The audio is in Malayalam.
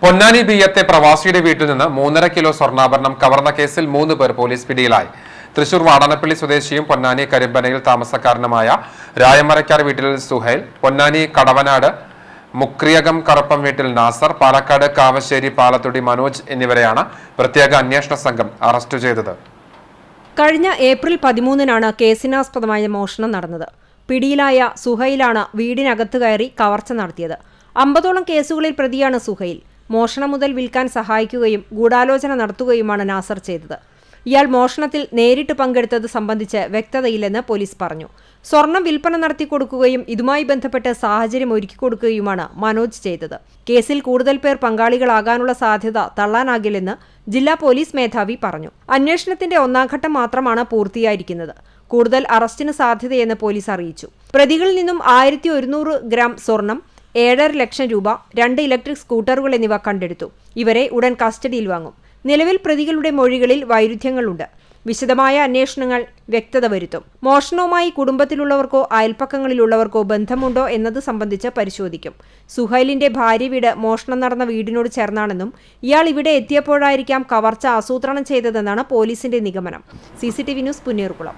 പൊന്നാനി ബിയ്യത്തെ പ്രവാസിയുടെ വീട്ടിൽ നിന്ന് 3.5 കിലോ സ്വർണ്ണാഭരണം കവർന്ന കേസിൽ 3 പേർ പോലീസ് പിടിയിലായി. തൃശൂർ വാടാനപ്പള്ളി സ്വദേശിയും പൊന്നാനി കരിമ്പനയിൽ താമസക്കാരനുമായ രായമരക്കാർ വീട്ടിൽ സുഹൈൽ, പൊന്നാനി കടവനാട് മുക്രിയകം കറുപ്പം വീട്ടിൽ നാസർ, പാലക്കാട് കാവശ്ശേരി പാലത്തുടി മനോജ് എന്നിവരെയാണ് പ്രത്യേക അന്വേഷണ സംഘം അറസ്റ്റ് ചെയ്തത്. കഴിഞ്ഞ ഏപ്രിൽ 13-നാണ് കേസിനാസ്പദമായ മോഷണം നടന്നത്. പിടിയിലായ സുഹൈലാണ് വീടിനകത്ത് കയറി കവർച്ച നടത്തിയത്. 50ഓളം കേസുകളിൽ പ്രതിയാണ് സുഹൈൽ. മോഷണം മുതൽ വിൽക്കാൻ സഹായിക്കുകയും ഗൂഢാലോചന നടത്തുകയുമാണ് നാസർ ചെയ്തത്. ഇയാൾ മോഷണത്തിൽ നേരിട്ട് പങ്കെടുത്തത് സംബന്ധിച്ച് വ്യക്തതയില്ലെന്ന് പോലീസ് പറഞ്ഞു. സ്വർണം വിൽപ്പന നടത്തിക്കൊടുക്കുകയും ഇതുമായി ബന്ധപ്പെട്ട് സാഹചര്യം ഒരുക്കിക്കൊടുക്കുകയുമാണ് മനോജ് ചെയ്തത്. കേസിൽ കൂടുതൽ പേർ പങ്കാളികളാകാനുള്ള സാധ്യത തള്ളാനാകില്ലെന്ന് ജില്ലാ പോലീസ് മേധാവി പറഞ്ഞു. അന്വേഷണത്തിന്റെ 1-ാം ഘട്ടം മാത്രമാണ് പൂർത്തിയായിരിക്കുന്നത്. കൂടുതൽ അറസ്റ്റിന് സാധ്യതയെന്ന് പോലീസ് അറിയിച്ചു. പ്രതികളിൽ നിന്നും 1100 ഗ്രാം സ്വർണം, 7.5 ലക്ഷം രൂപ, 2 ഇലക്ട്രിക് സ്കൂട്ടറുകൾ എന്നിവ കണ്ടെടുത്തു. ഇവരെ ഉടൻ കസ്റ്റഡിയിൽ വാങ്ങും. നിലവിൽ പ്രതികളുടെ മൊഴികളിൽ വൈരുദ്ധ്യങ്ങളുണ്ട്. വിശദമായ അന്വേഷണങ്ങൾ വ്യക്തത വരുത്തും. മോഷണവുമായി കുടുംബത്തിലുള്ളവർക്കോ അയൽപ്പക്കങ്ങളിലുള്ളവർക്കോ ബന്ധമുണ്ടോ എന്നത് സംബന്ധിച്ച് പരിശോധിക്കും. സുഹൈലിന്റെ ഭാര്യ വീട് മോഷണം നടന്ന വീടിനോട് ചേർന്നാണെന്നും ഇയാൾ ഇവിടെ എത്തിയപ്പോഴായിരിക്കാം കവർച്ച ആസൂത്രണം ചെയ്തതെന്നാണ് പോലീസിന്റെ നിഗമനം. CCTV news, പുന്നേറുകുളം.